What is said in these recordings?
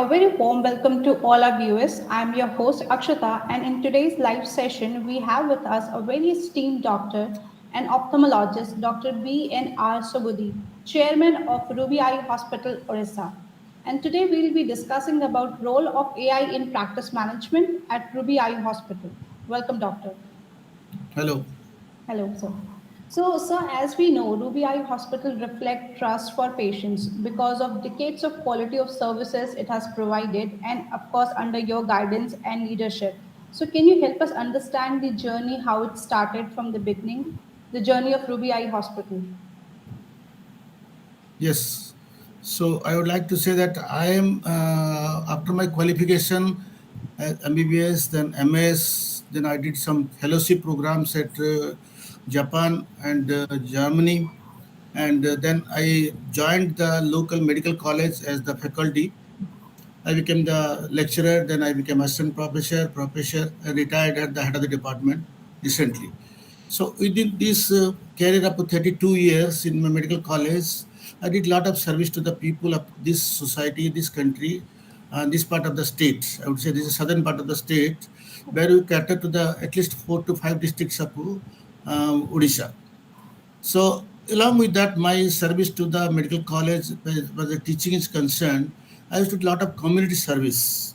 a very warm welcome to all our viewers. I'm your host Akshata, and in today's live session, we have with us a very esteemed doctor and ophthalmologist, Dr. B.N.R. Subudhi, chairman of Ruby Eye Hospital, Orissa. And today we'll be discussing about role of AI in practice management at Ruby Eye Hospital. Welcome, doctor. Hello. Hello, sir. So, sir, as we know, Ruby Eye Hospital reflect trust for patients because of decades of quality of services it has provided, and of course, under your guidance and leadership. So, can you help us understand the journey, how it started from the beginning, the journey of Ruby Eye Hospital? Yes. So I would like to say that I am after my qualification as MBBS, then MS, then I did some fellowship programs at Japan and Germany, and then I joined the local medical college as the faculty. I became the lecturer, then I became assistant professor, and retired at the head of the department recently. So within this career up to 32 years in my medical college, I did a lot of service to the people of this society, this country, and this part of the state. I would say this is southern part of the state, where we cater to the at least 4 to 5 districts of Odisha. So along with that, my service to the medical college, where the teaching is concerned, I used to do a lot of community service.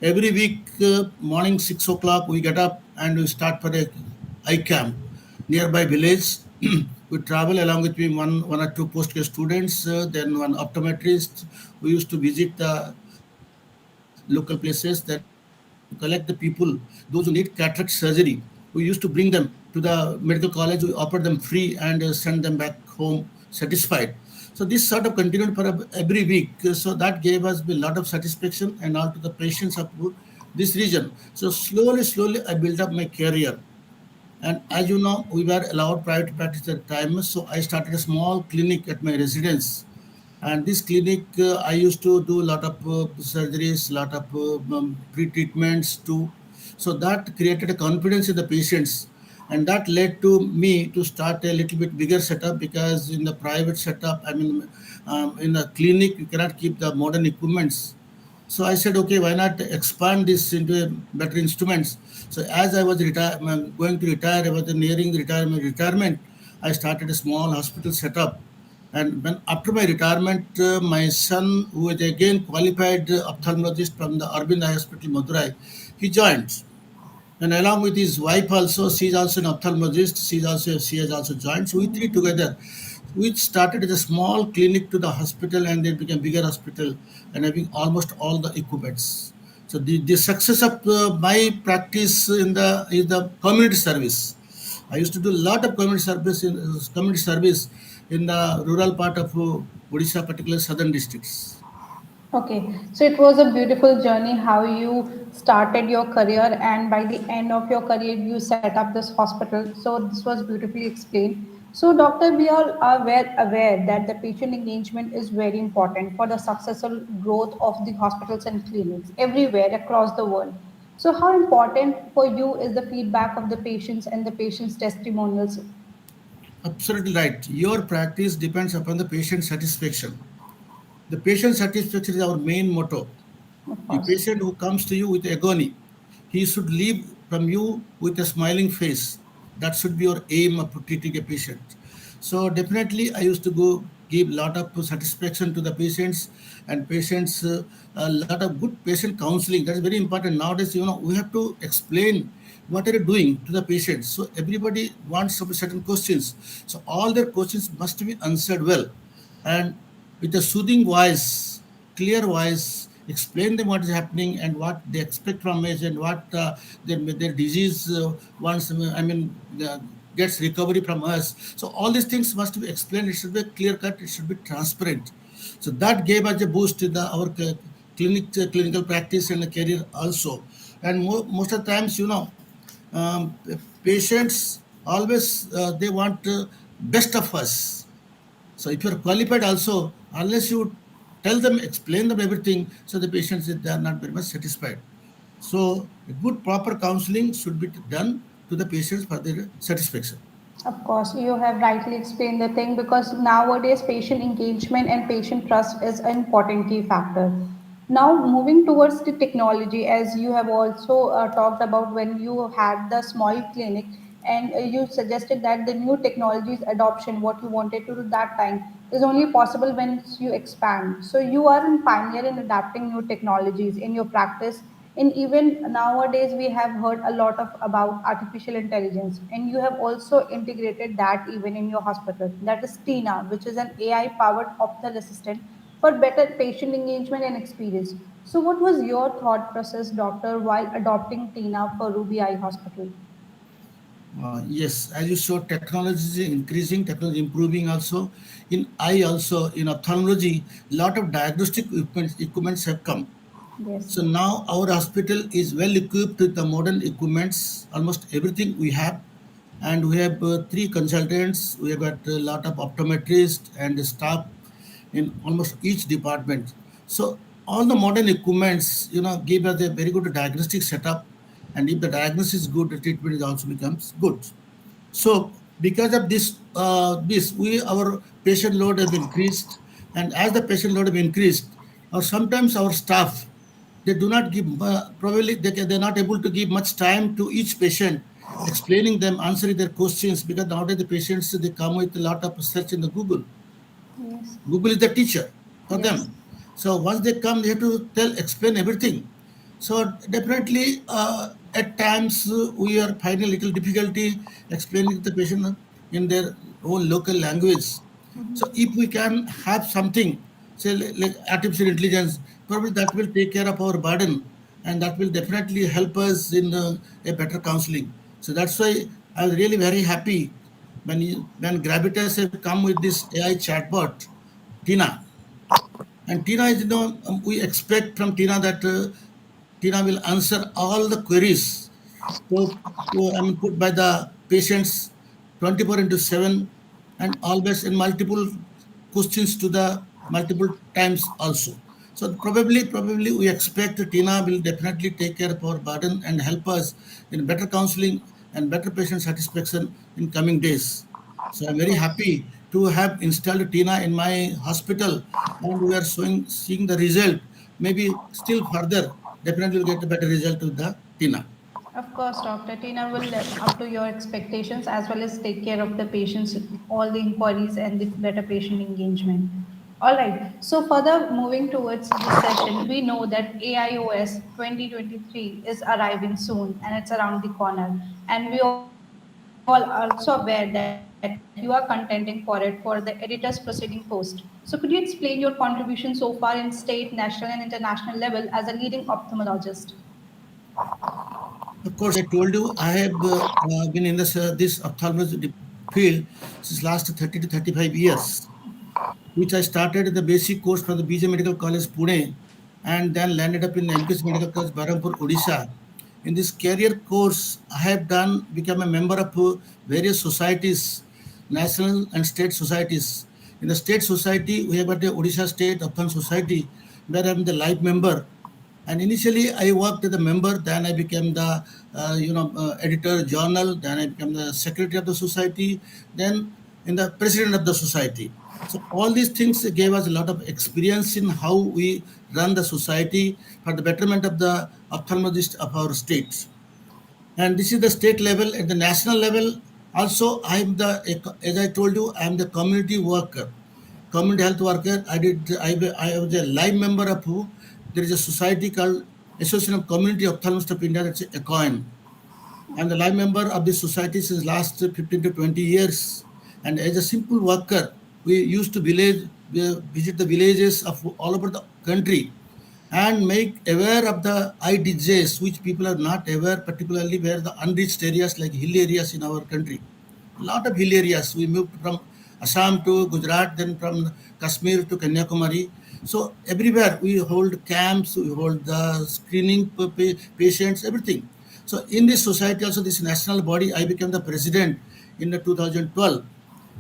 Every week, morning 6 o'clock, we get up and we start for a eye camp nearby village. We travel along with me one or two postgrad students, then one optometrist. We used to visit the local places, then we used to collect the people, those who need cataract surgery. We used to bring them to the medical college. We offer them free and send them back home satisfied. So this sort of continued for every week. So that gave us a lot of satisfaction and all to the patients of this region. So slowly, I built up my career. And as you know, we were allowed private practice at the time. So I started a small clinic at my residence. And this clinic, I used to do a lot of surgeries, lot of pre-treatments too. So that created a confidence in the patients. And that led to me to start a little bit bigger setup, because in the private setup, in a clinic, you cannot keep the modern equipments. So I said, okay, why not expand this into better instruments? So as I was going to retire, I was nearing the retirement. I started a small hospital setup. And when after my retirement, my son, who is again qualified ophthalmologist from the Arvind Eye Hospital, Madurai, he joined. And along with his wife also, she's also an ophthalmologist. She has also joined. So we three together, we started as a small clinic to the hospital, and then became bigger hospital and having almost all the equipments. So the success of my practice is the community service. I used to do a lot of community service in the rural part of Odisha, particularly southern districts. Okay, so it was a beautiful journey how you started your career, and by the end of your career, you set up this hospital. So, this was beautifully explained. So, doctor, we all are aware that the patient engagement is very important for the successful growth of the hospitals and clinics everywhere across the world. So, how important for you is the feedback of the patients and the patients' testimonials? Absolutely right. Your practice depends upon the patient satisfaction. The patient satisfaction is our main motto. Of The course. patient who comes to you with agony, he should leave from you with a smiling face. That should be your aim of treating a patient. So definitely, I used to go give a lot of satisfaction to the patients, and patients a lot of good patient counseling. That's very important nowadays. We have to explain what are you doing to the patients. So everybody wants some certain questions. So all their questions must be answered well, and with a soothing voice, clear voice, explain them what is happening and what they expect from us, and what their disease once gets recovery from us. So all these things must be explained. It should be clear cut. It should be transparent. So that gave us a boost to our clinical practice and career also. And most of the times, um, patients always they want best of us. So if you're qualified also, unless you tell them, explain them everything, so the patients they are not very much satisfied. So a good proper counseling should be done to the patients for their satisfaction. Of course, you have rightly explained the thing because nowadays patient engagement and patient trust is an important key factor. Now, moving towards the technology, as you have also talked about when you had the small clinic, and you suggested that the new technologies adoption, what you wanted to do that time, is only possible when you expand. So, you are a pioneer in adapting new technologies in your practice. And even nowadays, we have heard a lot of about artificial intelligence, and you have also integrated that even in your hospital. That is Tina, which is an AI-powered optical assistant for better patient engagement and experience. So, what was your thought process, doctor, while adopting Tina for Ruby Eye Hospital? Yes, as you showed, technology is increasing, technology improving also. In eye also, in ophthalmology, lot of diagnostic equipments have come. Yes. So now our hospital is well equipped with the modern equipments, almost everything we have. And we have three consultants, we have got a lot of optometrists and staff in almost each department. So all the modern equipments, give us a very good diagnostic setup. And if the diagnosis is good, the treatment is also becomes good. So because of this we our patient load have increased, and as the patient load have increased, or sometimes our staff they do not give probably they're not able to give much time to each patient, explaining them, answering their questions, because nowadays the patients they come with a lot of search in the Google. Yes. Google is the teacher for Yes. them. So once they come, they have to explain everything. So definitely, at times we are finding a little difficulty explaining to the patient in their own local language. So if we can have something, say like artificial intelligence, probably that will take care of our burden, and that will definitely help us in a better counseling. So that's why I was really very happy when Gravitas have come with this AI chatbot, Tina. And Tina is, we expect from Tina that Tina will answer all the queries put by the patients 24 into 7, and always in multiple questions to the multiple times also. So probably we expect Tina will definitely take care of our burden and help us in better counseling and better patient satisfaction in coming days. So I'm Of very course. happy to have installed Tina in my hospital, and we are seeing the result. Maybe still further, definitely we'll get a better result with the Tina. Of course, Dr. Tina will live up to your expectations as well as take care of the patients, all the inquiries and the better patient engagement. All right. So further moving towards this session, we know that AIOS 2023 is arriving soon and it's around the corner. And we all are also aware that you are contending for it for the editor's proceeding post. So could you explain your contribution so far in state, national and international level as a leading ophthalmologist? Of course, I told you I have been in this ophthalmology field since last 30 to 35 years, which I started the basic course from the BJ Medical College, Pune, and then landed up in MKS Medical College, Barampur, Odisha. In this career course, I have become a member of various societies, national and state societies. In the state society, we have got the Odisha State Ophthalm Society, where I'm the live member. And initially, I worked as a member. Then I became the editor journal. Then I became the secretary of the society. Then in the president of the society. So all these things gave us a lot of experience in how we run the society for the betterment of the ophthalmologist of our states. And this is the state level. At the national level also, as I told you, I am the community worker, community health worker. I was a live member of who there is a society called Association of Community Ophthalmists of India, that's a coin. I'm the live member of this society since last 15 to 20 years. And as a simple worker, we used to visit the villages of all over the country and make aware of the eye disease, which people are not aware, particularly where the unreached areas like hill areas in our country. A lot of hill areas. We moved from Assam to Gujarat, then from Kashmir to Kanyakumari. So everywhere we hold camps, we hold the screening patients, everything. So in this society, also this national body, I became the president in the 2012.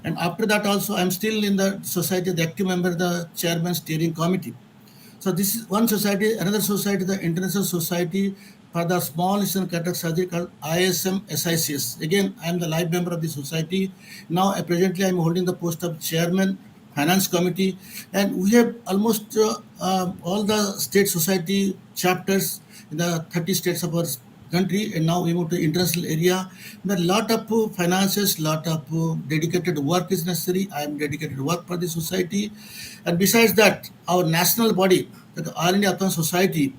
And after that also, I'm still in the society, the active member, the chairman steering committee. So this is one society. Another society, the International Society for the Small Incision Cataract Surgery, called ISM SICS. Again, I am the live member of the society. Now, presently, I am holding the post of chairman finance committee, and we have almost all the state society chapters in the 30 states of our country, and now we move to international area. There are lot of finances, lot of dedicated work is necessary. I am dedicated work for the society, and besides that, our national body, the All India Athon Society.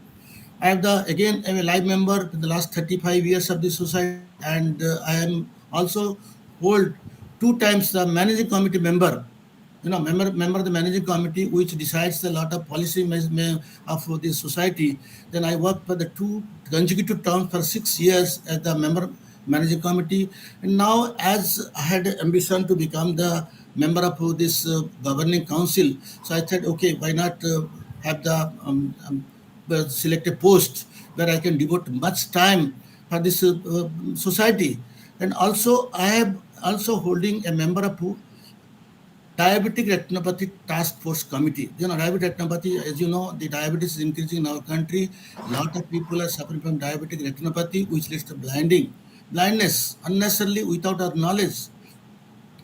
I have the again I'm a live member in the last 35 years of this society, and I am also hold two times the managing committee member. Member of the managing committee, which decides a lot of policy of this society. Then I worked for the two consecutive terms for 6 years as the member managing committee, and now as I had ambition to become the member of this governing council, so I said, okay, why not have the select a post where I can devote much time for this society. And also, I am also holding a member of Diabetic Retinopathy Task Force Committee. Diabetic retinopathy, as you know, the diabetes is increasing in our country. A lot of people are suffering from diabetic retinopathy, which leads to blindness, unnecessarily without our knowledge,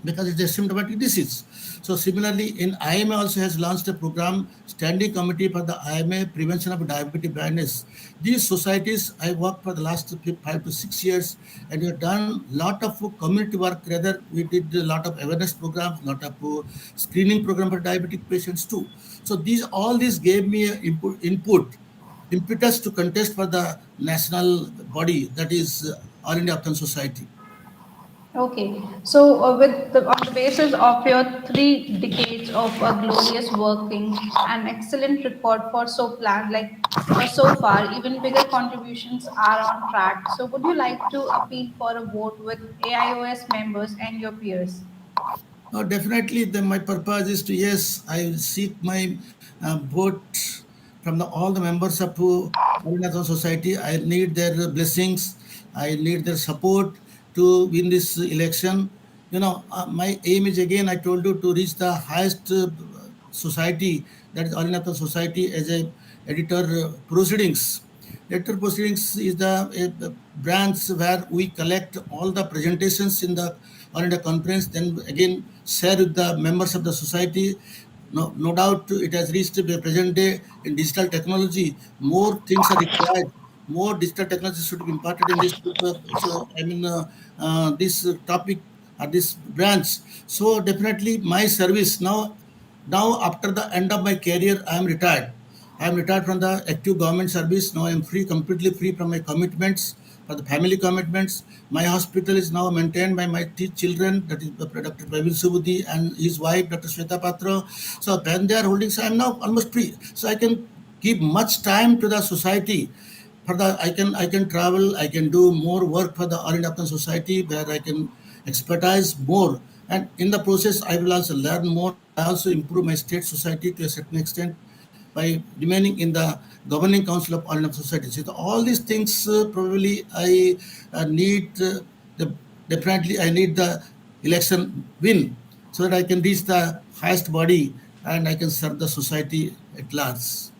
because it's a symptomatic disease. So similarly, in IMA also has launched a program, Standing Committee for the IMA Prevention of Diabetic Blindness. These societies I worked for the last 5 to 6 years, and we have done lot of community work. Rather, we did a lot of awareness programs, lot of screening program for diabetic patients too. So all these gave me a impetus to contest for the national body, that is All India Ophthalm Society. Okay, so on the basis of your 3 decades of glorious working and excellent record for so planned, like so far, even bigger contributions are on track. So, would you like to appeal for a vote with AIOS members and your peers? Definitely, my purpose is to, yes, I will seek my vote from all the members of Arunachal Society. I need their blessings. I need their support to win this election. My aim is, again, I told you, to reach the highest society, that is Arunachal Society, as a editor proceedings. Editor proceedings is the branch where we collect all the presentations in the or in a conference, then again share with the members of the society. No doubt it has reached the present day in digital technology. More things are required. More digital technology should be imparted in this. This topic or this branch. So definitely my service now after the end of my career, I am retired. I am retired from the active government service. Now I am free, completely free from my commitments, for the family commitments. My hospital is now maintained by my children, that is Dr. Praveen Subudhi and his wife, Dr. Shweta Patra. So when they are holding, so I am now almost free. So I can give much time to the society. For the I can travel, I can do more work for the All India Ophthalm Society, where I can expertise more. And in the process, I will also learn more, and I also improve my state society to a certain extent by remaining in the governing council of all of society. So all these things probably I need the definitely I need the election win, so that I can reach the highest body and I can serve the society at large.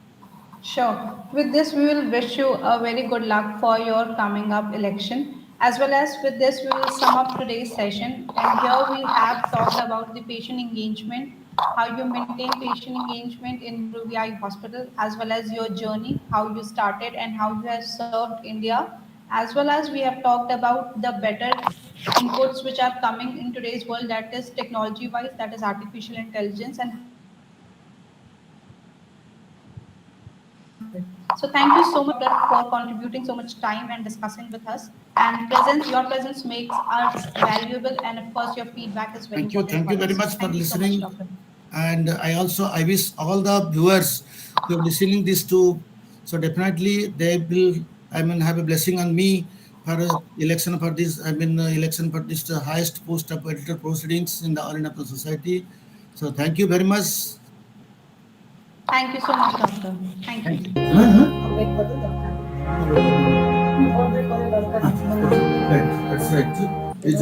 Sure. With this, we will wish you a very good luck for your coming up election. As well as with this, we will sum up today's session. And here we have talked about the patient engagement, how you maintain patient engagement in UVI hospital, as well as your journey, how you started and how you have served India. As well as we have talked about the better inputs which are coming in today's world, that is technology wise, that is artificial intelligence, and how you have adapted to it. So thank you so much, Doctor, for contributing so much time and discussing with us. And your presence makes us valuable, and of course, your feedback is very important for us. So thank Thank you you so very much, much for Doctor. listening. And I wish all the viewers who are listening this to, so definitely they will, have a blessing on me for election for this, election for this highest post of editor proceedings in the All India Society. So thank you very much. Thank you so much, Doctor. Thank Thank you. you. Right, that's right. Is